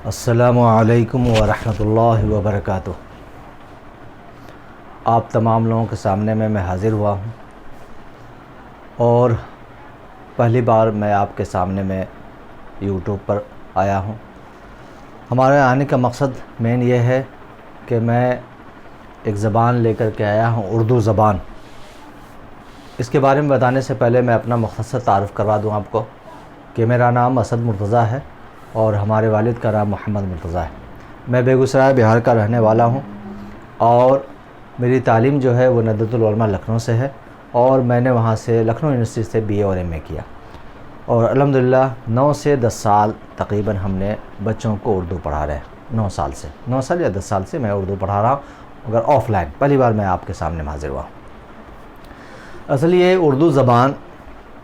السلام علیکم ورحمۃ اللہ وبرکاتہ۔ آپ تمام لوگوں کے سامنے میں حاضر ہوا ہوں اور پہلی بار میں آپ کے سامنے میں یوٹیوب پر آیا ہوں۔ ہمارے آنے کا مقصد مین یہ ہے کہ میں ایک زبان لے کر کے آیا ہوں، اردو زبان۔ اس کے بارے میں بتانے سے پہلے میں اپنا مختصر تعارف کروا دوں آپ کو کہ میرا نام اسد مرتضیٰ ہے اور ہمارے والد کا نام محمد مرتضیٰ ہے۔ میں بیگوسرائے بہار کا رہنے والا ہوں اور میری تعلیم جو ہے وہ ندوۃ العلماء لکھنؤ سے ہے اور میں نے وہاں سے لکھنؤ یونیورسٹی سے BA اور MA کیا اور الحمدللہ 9 سے 10 سال تقریباً ہم نے بچوں کو اردو پڑھا رہے ہیں۔ 9 سال یا 10 سال سے میں اردو پڑھا رہا ہوں، مگر آف لائن پہلی بار میں آپ کے سامنے حاضر ہوا ہوں۔ اصل یہ اردو زبان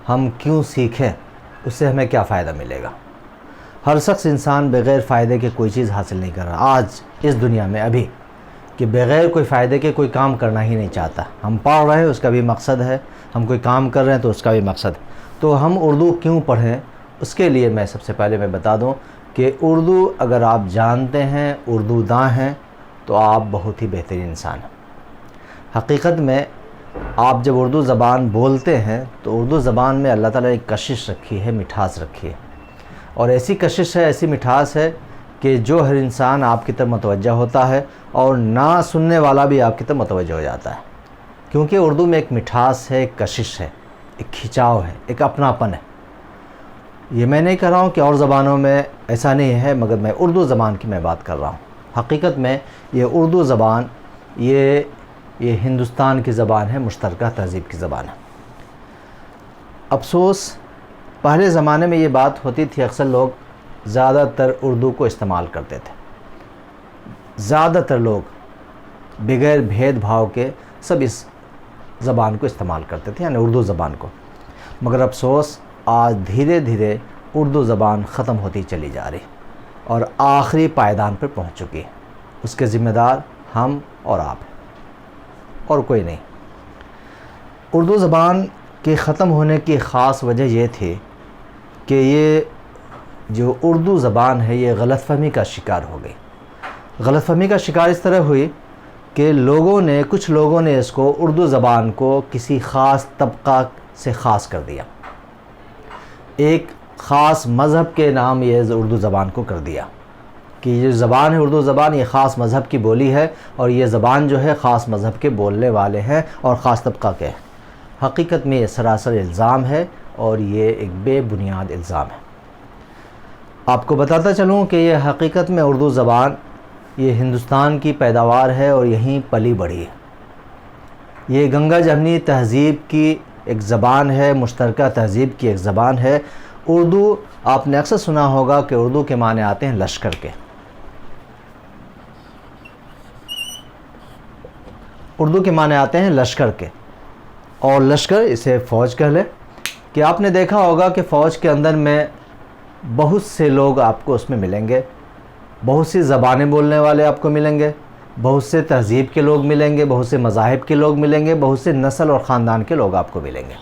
ہم کیوں سیکھیں، اس سے ہمیں کیا فائدہ ملے گا۔ ہر شخص انسان بغیر فائدے کے کوئی چیز حاصل نہیں کر رہا آج اس دنیا میں ابھی، کہ بغیر کوئی فائدے کے کوئی کام کرنا ہی نہیں چاہتا۔ ہم پڑھ رہے ہیں اس کا بھی مقصد ہے، ہم کوئی کام کر رہے ہیں تو اس کا بھی مقصد ہے۔ تو ہم اردو کیوں پڑھیں، اس کے لیے میں سب سے پہلے میں بتا دوں کہ اردو اگر آپ جانتے ہیں، اردو داں ہیں، تو آپ بہت ہی بہترین انسان ہیں۔ حقیقت میں آپ جب اردو زبان بولتے ہیں تو اردو زبان میں اللہ تعالیٰ نے ایک کشش رکھی ہے، مٹھاس رکھی ہے، اور ایسی کشش ہے، ایسی مٹھاس ہے کہ جو ہر انسان آپ کی طرف متوجہ ہوتا ہے اور نہ سننے والا بھی آپ کی طرف متوجہ ہو جاتا ہے، کیونکہ اردو میں ایک مٹھاس ہے، ایک کشش ہے، ایک کھچاؤ ہے، ایک اپناپن ہے۔ یہ میں نہیں کہہ رہا ہوں کہ اور زبانوں میں ایسا نہیں ہے، مگر میں اردو زبان کی میں بات کر رہا ہوں۔ حقیقت میں یہ اردو زبان یہ ہندوستان کی زبان ہے، مشترکہ تہذیب کی زبان ہے۔ افسوس پہلے زمانے میں یہ بات ہوتی تھی، اکثر لوگ زیادہ تر اردو کو استعمال کرتے تھے، زیادہ تر لوگ بغیر بھید بھاؤ کے سب اس زبان کو استعمال کرتے تھے، یعنی اردو زبان کو۔ مگر افسوس آج دھیرے دھیرے اردو زبان ختم ہوتی چلی جا رہی اور آخری پائیدان پر پہنچ چکی ہے۔ اس کے ذمہ دار ہم اور آپ ہیں اور کوئی نہیں۔ اردو زبان کے ختم ہونے کی خاص وجہ یہ تھی کہ یہ جو اردو زبان ہے یہ غلط فہمی کا شکار ہو گئی۔ غلط فہمی کا شکار اس طرح ہوئی کہ کچھ لوگوں نے اس کو اردو زبان کو کسی خاص طبقہ سے خاص کر دیا، ایک خاص مذہب کے نام یہ اردو زبان کو کر دیا کہ یہ زبان ہے اردو زبان، یہ خاص مذہب کی بولی ہے اور یہ زبان جو ہے خاص مذہب کے بولنے والے ہیں اور خاص طبقہ کے ہیں۔ حقیقت میں یہ سراسر الزام ہے اور یہ ایک بے بنیاد الزام ہے۔ آپ کو بتاتا چلوں کہ یہ حقیقت میں اردو زبان یہ ہندوستان کی پیداوار ہے اور یہیں پلی بڑھی ہے۔ یہ گنگا جمنی تہذیب کی ایک زبان ہے، مشترکہ تہذیب کی ایک زبان ہے۔ اردو آپ نے اکثر سنا ہوگا کہ اردو کے معنی آتے ہیں لشکر کے۔ اردو کے معنی آتے ہیں لشکر کے، اور لشکر اسے فوج کہہ لے کہ آپ نے دیکھا ہوگا کہ فوج کے اندر میں بہت سے لوگ آپ کو اس میں ملیں گے، بہت سی زبانیں بولنے والے آپ کو ملیں گے، بہت سے تہذیب کے لوگ ملیں گے، بہت سے مذاہب کے لوگ ملیں گے، بہت سے نسل اور خاندان کے لوگ آپ کو ملیں گے۔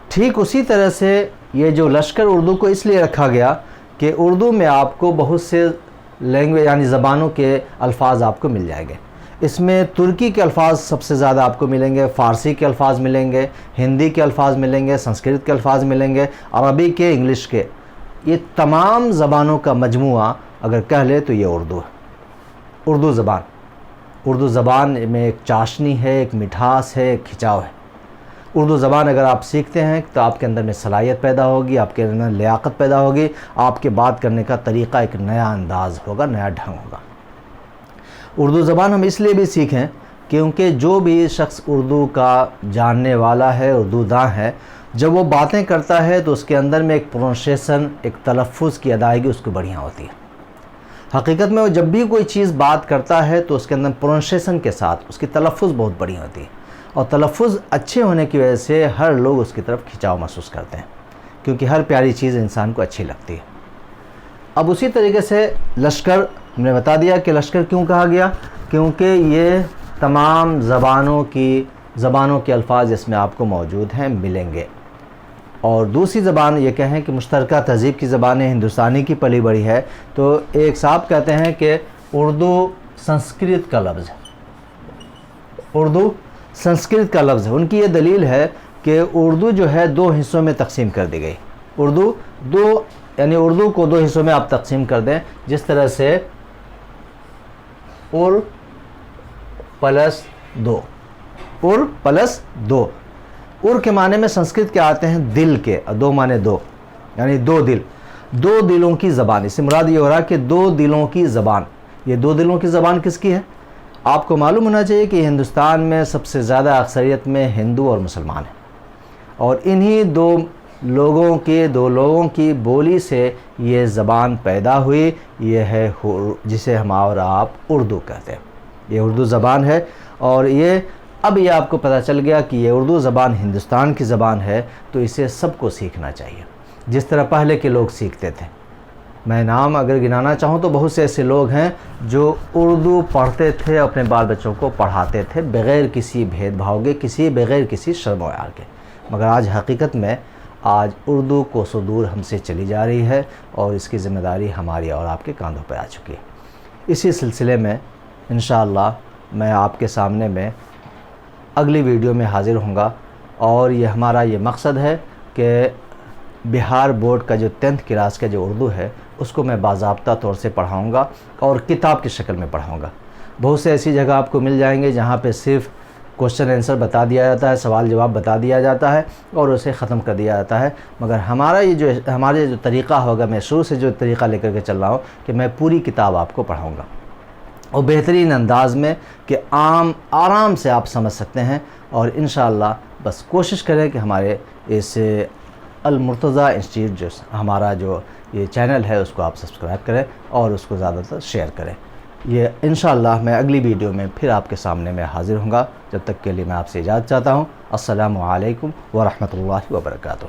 ٹھیک اسی طرح سے یہ جو لشکر اردو کو اس لیے رکھا گیا کہ اردو میں آپ کو بہت سے لینگویج یعنی زبانوں کے الفاظ آپ کو مل جائیں گے۔ اس میں ترکی کے الفاظ سب سے زیادہ آپ کو ملیں گے، فارسی کے الفاظ ملیں گے، ہندی کے الفاظ ملیں گے، سنسکرت کے الفاظ ملیں گے، عربی کے، انگلش کے۔ یہ تمام زبانوں کا مجموعہ اگر کہہ لے تو یہ اردو ہے، اردو زبان۔ اردو زبان میں ایک چاشنی ہے، ایک مٹھاس ہے، ایک کھچاؤ ہے۔ اردو زبان اگر آپ سیکھتے ہیں تو آپ کے اندر میں صلاحیت پیدا ہوگی، آپ کے اندر لیاقت پیدا ہوگی، آپ کے بات کرنے کا طریقہ ایک نیا انداز ہوگا، نیا ڈھنگ ہوگا۔ اردو زبان ہم اس لیے بھی سیکھیں کیونکہ جو بھی شخص اردو کا جاننے والا ہے، اردو داں ہے، جب وہ باتیں کرتا ہے تو اس کے اندر میں ایک پروننسیشن، ایک تلفظ کی ادائیگی اس کو بڑھیا ہوتی ہے۔ حقیقت میں وہ جب بھی کوئی چیز بات کرتا ہے تو اس کے اندر پروننسیشن کے ساتھ اس کی تلفظ بہت بڑی ہوتی ہے، اور تلفظ اچھے ہونے کی وجہ سے ہر لوگ اس کی طرف کھچاؤ محسوس کرتے ہیں، کیونکہ ہر پیاری چیز انسان کو اچھی لگتی ہے۔ اب اسی طریقے سے لشکر ہم نے بتا دیا کہ لشکر کیوں کہا گیا، کیونکہ یہ تمام زبانوں کے الفاظ اس میں آپ کو موجود ہیں، ملیں گے۔ اور دوسری زبان یہ کہیں کہ مشترکہ تہذیب کی زبان ہے، ہندوستانی کی پلی بڑھی ہے، تو ایک صاحب کہتے ہیں کہ اردو سنسکرت کا لفظ ہے، اردو سنسکرت کا لفظ ہے۔ ان کی یہ دلیل ہے کہ اردو جو ہے 2 حصوں میں تقسیم کر دی گئی، اردو یعنی اردو کو 2 حصوں میں آپ تقسیم کر دیں، جس طرح سے ار پلس 2، ار پلس 2، ار کے معنی میں سنسکرت کے آتے ہیں دل کے، 2 معنی 2، یعنی 2 دل، 2 دلوں کی زبان۔ اس سے مراد یہ ہو رہا ہے کہ 2 دلوں کی زبان۔ یہ 2 دلوں کی زبان کس کی ہے؟ آپ کو معلوم ہونا چاہیے کہ ہندوستان میں سب سے زیادہ اکثریت میں ہندو اور مسلمان ہیں، اور انہی 2 لوگوں کی بولی سے یہ زبان پیدا ہوئی، یہ ہے جسے ہم اور آپ اردو کہتے ہیں، یہ اردو زبان ہے۔ اور اب یہ آپ کو پتہ چل گیا کہ یہ اردو زبان ہندوستان کی زبان ہے، تو اسے سب کو سیکھنا چاہیے، جس طرح پہلے کے لوگ سیکھتے تھے۔ میں نام اگر گنانا چاہوں تو بہت سے ایسے لوگ ہیں جو اردو پڑھتے تھے، اپنے بال بچوں کو پڑھاتے تھے بغیر کسی بھید بھاؤ کے، بغیر کسی شرم و حیا کے، مگر آج حقیقت میں اردو کوسوں دور ہم سے چلی جا رہی ہے، اور اس کی ذمہ داری ہماری اور آپ کے کاندھوں پہ آ چکی ہے۔ اسی سلسلے میں انشاءاللہ میں آپ کے سامنے میں اگلی ویڈیو میں حاضر ہوں گا، اور ہمارا یہ مقصد ہے کہ بہار بورڈ کا جو 10th کلاس کا جو اردو ہے اس کو میں باضابطہ طور سے پڑھاؤں گا، اور کتاب کی شکل میں پڑھاؤں گا۔ بہت سے ایسی جگہ آپ کو مل جائیں گے جہاں پہ صرف کوشچن آنسر بتا دیا جاتا ہے، سوال جواب بتا دیا جاتا ہے اور اسے ختم کر دیا جاتا ہے، مگر ہمارے جو طریقہ ہوگا، میں شروع سے جو طریقہ لے کر کے چل رہا ہوں کہ میں پوری کتاب آپ کو پڑھاؤں گا، اور بہترین انداز میں کہ آرام سے آپ سمجھ سکتے ہیں۔ اور انشاءاللہ بس کوشش کریں کہ ہمارے اس المرتضیٰ انسٹیٹیوٹ جو ہمارا جو یہ چینل ہے اس کو آپ سبسکرائب کریں اور اس کو زیادہ تر شیئر کریں۔ یہ انشاءاللہ میں اگلی ویڈیو میں پھر آپ کے سامنے میں حاضر ہوں گا، جب تک کے لیے میں آپ سے اجازت چاہتا ہوں۔ السلام علیکم ورحمۃ اللہ وبرکاتہ۔